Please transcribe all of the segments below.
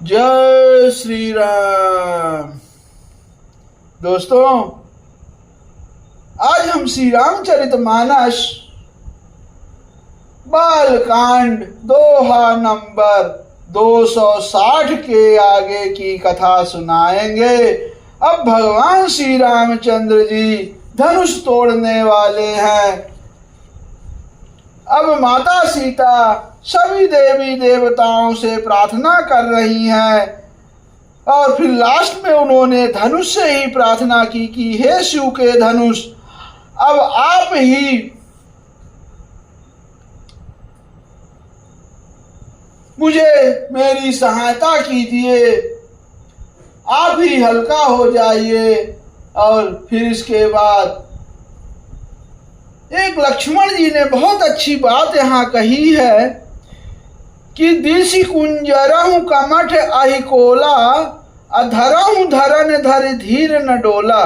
जय श्री राम। दोस्तों, आज हम श्री रामचरितमानस बालकांड दोहा नंबर 260 के आगे की कथा सुनाएंगे। अब भगवान श्री रामचंद्र जी धनुष तोड़ने वाले हैं। अब माता सीता सभी देवी देवताओं से प्रार्थना कर रही हैं और फिर लास्ट में उन्होंने धनुष से ही प्रार्थना की कि हे शिव के धनुष, अब आप ही मुझे मेरी सहायता कीजिए, आप ही हल्का हो जाइए। और फिर इसके बाद एक लक्ष्मण जी ने बहुत अच्छी बात यहाँ कही है कि दिशि कुंजरहु कमठ अहिकोला, अधरहु धरन धर धीर न डोला।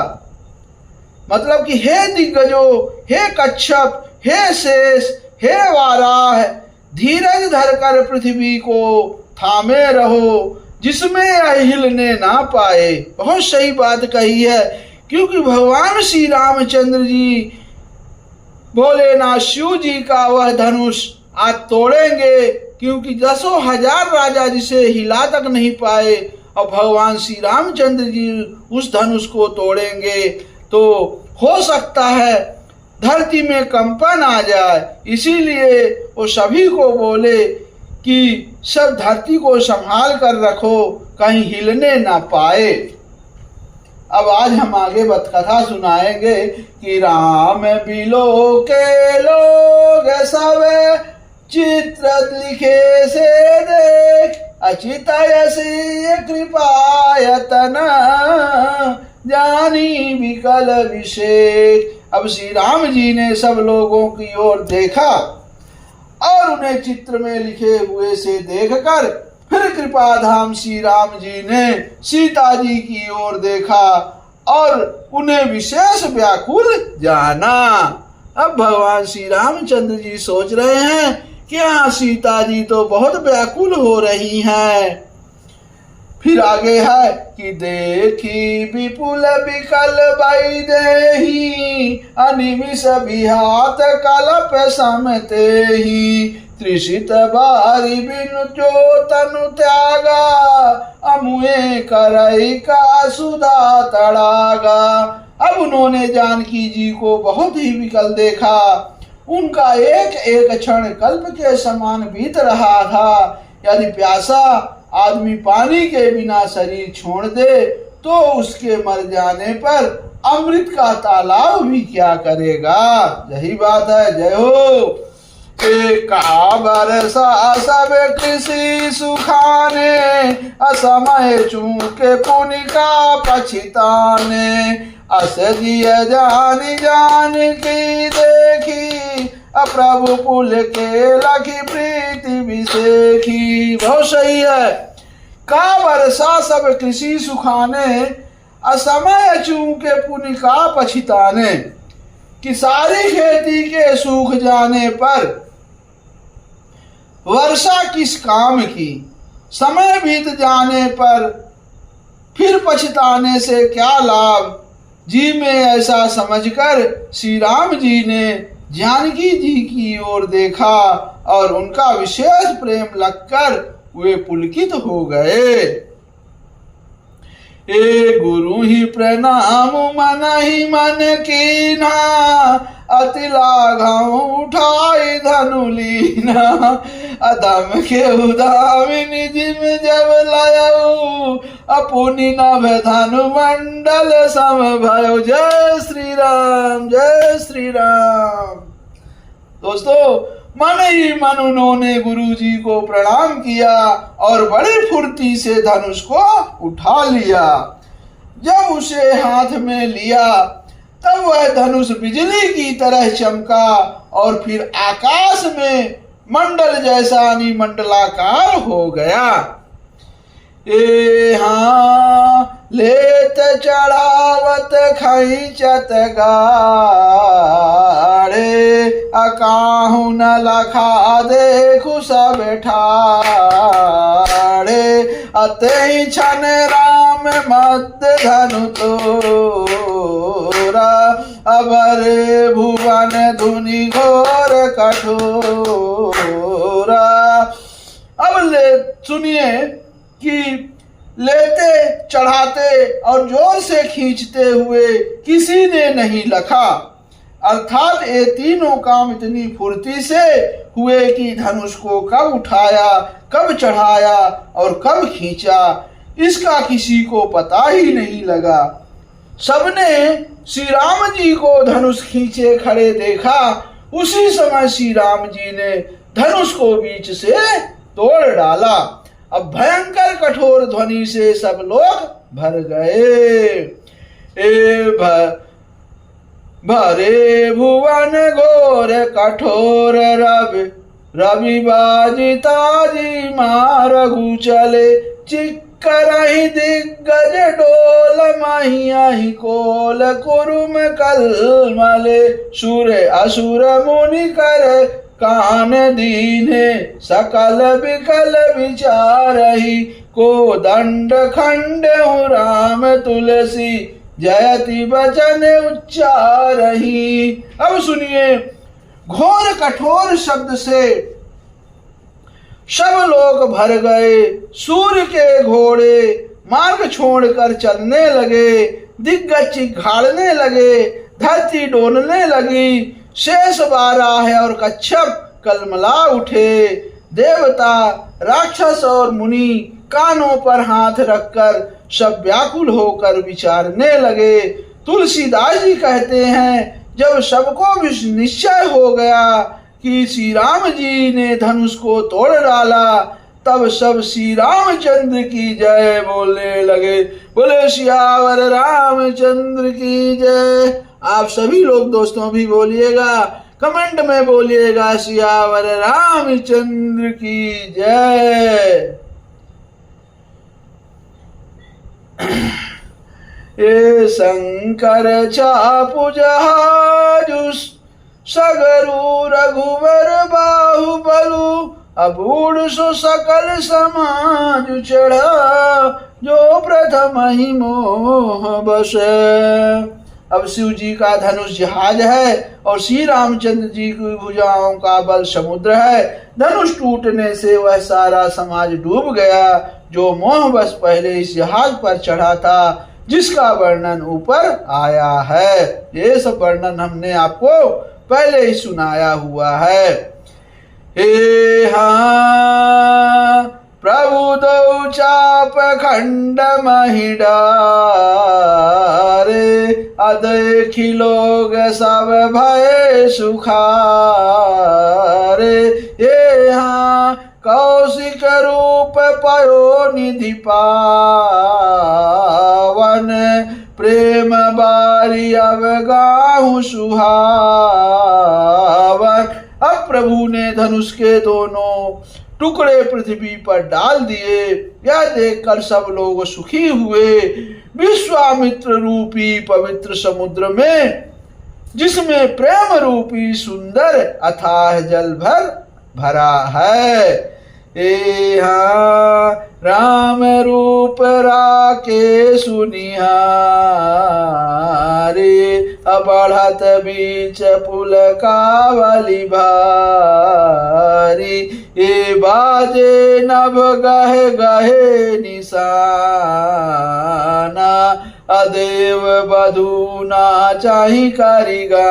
मतलब कि हे दिग्गजो, हे कच्छप, हे शेष, हे वाराह, धीरज धर कर पृथ्वी को थामे रहो, जिसमें यह हिलने ना पाए। बहुत सही बात कही है, क्योंकि भगवान श्री रामचंद्र जी भोलेनाथ शिव जी का वह धनुष आज तोड़ेंगे, क्योंकि 10,000 राजा जिसे हिला तक नहीं पाए और भगवान श्री रामचंद्र जी उस धनुष को तोड़ेंगे तो हो सकता है धरती में कंपन आ जाए। इसीलिए वो सभी को बोले कि सब धरती को संभाल कर रखो, कहीं हिलने ना पाए। अब आज हम आगे कथा सुनाएंगे कि राम बिलो के लोग सब चित्र लिखे से देख, अचित यसी कृपायतन जानी विकल विशेष। अब श्री राम जी ने सब लोगों की ओर देखा और उन्हें चित्र में लिखे हुए से देखकर फिर कृपाधाम श्री राम जी ने सीता जी की ओर देखा और उन्हें विशेष व्याकुल जाना। अब भगवान श्री रामचंद्र जी सोच रहे हैं कि हाँ, सीता जी तो बहुत व्याकुल हो रही हैं। फिर आगे है कि देखी विपुल विकल वैदेही, अनिमिष विहात कल्प समते ही, त्रिषित बारी बिनु जो तनु त्यागा, अमुए करई का सुधा तड़ागा। अब उन्होंने जानकी जी को बहुत ही विकल देखा। उनका एक एक क्षण कल्प के समान बीत रहा था। यदि प्यासा आदमी पानी के बिना शरीर छोड़ दे तो उसके मर जाने पर अमृत का तालाब भी क्या करेगा। यही बात है। जय हो। एक बरसा सब कृषि सुखाने, असमय चूके पुनि का पछिताने, अस जिय जानी जान की देखी, अप्रभु पुल के लखी प्रीति विशेखी। बहुत सही है। का वर्षा सब कृषि सुखाने, असमय चूके पुनि का पछिताने, कि सारी खेती के सूख जाने पर वर्षा किस काम की, समय बीत जाने पर फिर पछताने से क्या लाभ। जी में ऐसा समझकर श्री राम जी ने जानकी जी की ओर देखा और उनका विशेष प्रेम लगकर वे पुलकित हो गए। ए गुरु ही प्रणाम मन ही मन कीना, अति लाघव उठाई धनु लीना, अदम के उदामिनी जिम जब लायऊ, अपुनि नभ धनु मंडल समभयो। जय श्री राम, जय श्री राम। दोस्तों, मन ही मन उन्होंने गुरु जी को प्रणाम किया और बड़ी फुर्ती से धनुष को उठा लिया। जब उसे हाथ में लिया तब वह धनुष बिजली की तरह चमका और फिर आकाश में मंडल जैसा मंडलाकार हो गया। ए हाँ लेत चढ़ावत खैचत गाड़े, अकाहू न लखा देखु सब ठाड़े, अते छन राम मध्य धनु तोरा, अबरे भुवन धुनि घोर कठोरा। अब ले सुनिए कि लेते चढ़ाते और जोर से खींचते हुए किसी ने नहीं लखा, अर्थात ये तीनों काम इतनी फुर्ती से हुए कि धनुष को कब उठाया, कब चढ़ाया और कब खींचा, इसका किसी को पता ही नहीं लगा। सबने श्री राम जी को धनुष खींचे खड़े देखा। उसी समय श्री राम जी ने धनुष को बीच से तोड़ डाला। अब भयंकर कठोर ध्वनि से सब लोग भर गए। भरे भुवन घोर कठोर रवि बाजी ताजी मारगु चले, चिक्करहि दिग्गज डोल महियाहि कोल कुरुम कलमले, सुर असुर मुनि कर कान दीने सकल विकल विचारहि, को दंड खंड राम तुलसी जयति वचन उच्चारहि। अब सुनिए, घोर कठोर शब्द से सब लोग भर गए। सूर्य के घोड़े मार्ग छोड़कर चलने लगे, दिग्गज चिघाड़ने लगे, धरती डोलने लगी, शेष बाराह और कच्छप कलमला उठे। देवता राक्षस और मुनि कानों पर हाथ रखकर सब व्याकुल होकर विचारने लगे। तुलसीदास जी कहते हैं, जब सबको निश्चय हो गया कि श्री राम जी ने धनुष को तोड़ डाला, तब सब श्री रामचंद्र की जय बोलने लगे। बोले सियावर रामचंद्र की जय। आप सभी लोग दोस्तों भी बोलिएगा, कमेंट में बोलिएगा, सियावर रामचंद्र की जय। ये शंकर चापु जहाजु सगरु रघुवर बाहुबलु, अबूढ़ सो सकल समाज चढ़ा, जो प्रथम ही मोह बस। अब शिव जी का धनुष जहाज है और श्री रामचंद्र जी की भुजाओं का बल समुद्र है। धनुष टूटने से वह सारा समाज डूब गया जो मोह बस पहले इस जहाज पर चढ़ा था, जिसका वर्णन ऊपर आया है। ये सब वर्णन हमने आपको पहले ही सुनाया हुआ है। हे हाँ प्रभु दो चाप खंड महिडारे, अदेखि लोग सब भय सुखारे। ये हाँ कौशिक रूप पयो निधि पावन, प्रेम बारी अब गाहु सुहावन। अब प्रभु ने धनुष के दोनों टुकड़े पृथ्वी पर डाल दिए। यह देखकर सब लोग सुखी हुए। विश्वामित्र रूपी पवित्र समुद्र में, जिसमें प्रेम रूपी सुंदर अथाह जल भरा है। राम रूप राके सुनिहारे, बढ़त बीच पुल कावली भारी। ये बाजे नभ गहे गहे निशाना, अदेव बधू ना चाही कारीगाना।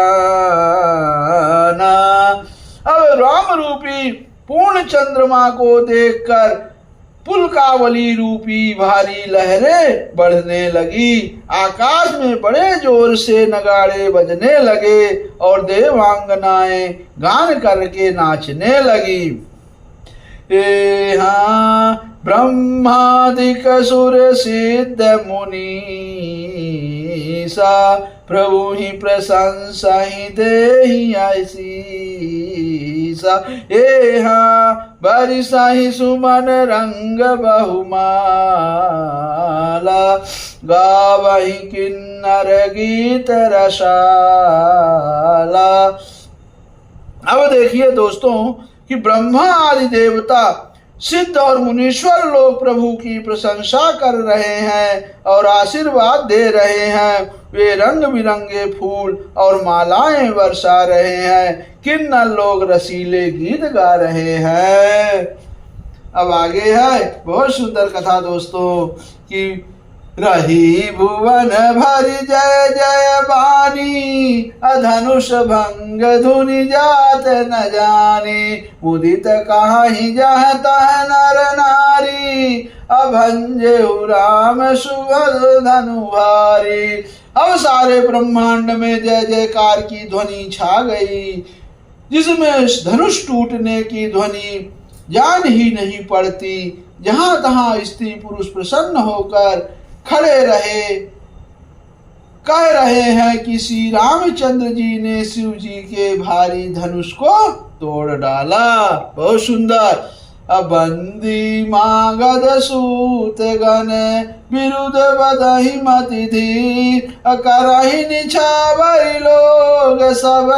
अब राम रूपी पूर्ण चंद्रमा को देखकर पुलकावली रूपी भारी लहरें बढ़ने लगी। आकाश में बड़े जोर से नगाड़े बजने लगे और देवांगनाएं गान करके नाचने लगी। ब्रह्मादिक सुर सिद्ध मुनीसा, प्रभु ही प्रशंसा ही देहि ऐसीसा। बरिसा ही सुमन रंग बहुमाला, गावहि किन्नर गीत रसाला। अब देखिए दोस्तों कि ब्रह्मा आदि देवता सिद्ध और मुनीश्वर लोग प्रभु की प्रशंसा कर रहे हैं और आशीर्वाद दे रहे हैं। वे रंग बिरंगे फूल और मालाएं बरसा रहे हैं। किन्नर लोग रसीले गीत गा रहे हैं। अब आगे है बहुत सुंदर कथा दोस्तों कि रही भुवन भरि जय जय बानी, अधनुष भंग धुनि जात न जानी। मुदित कहाहि जह तह नर नारी, अभंजे राम सुभग धनु भारी। अब सारे ब्रह्मांड में जय जयकार की ध्वनि छा गई, जिसमें धनुष टूटने की ध्वनि जान ही नहीं पड़ती। जहां तहां स्त्री पुरुष प्रसन्न होकर खड़े रहे, कह रहे हैं कि श्री रामचंद्र जी ने शिव जी के भारी धनुष को तोड़ डाला। बहुत सुंदर। अबंदी मागध सूत गण, विरुद्ध बदहि मति धीर। करहि निछावर लोग सब,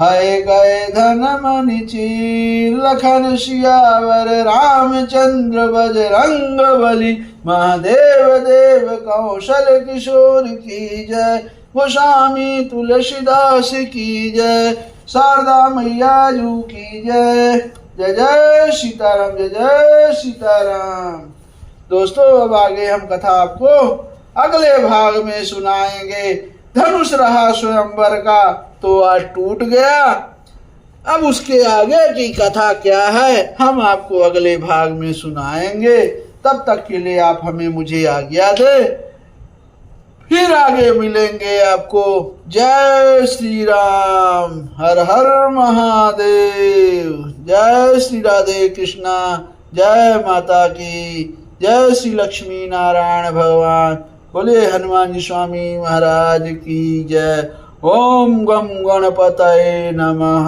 है गए धन मनि चीर। लखन सियावर रामचंद्र बजरंग बली, महादेव देव कौशल किशोर की जय। गोस्वामी तुलसीदास की जय, शारदा मैया जू की जय। जय जय सीताराम, जय जय सीताराम। दोस्तों अब आगे हम कथा आपको अगले भाग में सुनाएंगे। धनुष रहा स्वयंवर का तो आज टूट गया। अब उसके आगे की कथा क्या है हम आपको अगले भाग में सुनाएंगे। तब तक के लिए आप हमें मुझे आज्ञा दे, फिर आगे मिलेंगे आपको। जय श्री राम, हर हर महादेव। जय श्री राधे कृष्णा, जय माता की, जय श्री लक्ष्मी नारायण भगवान। बोले हनुमान जी स्वामी महाराज की जय। ओम गम गणपतये नमः।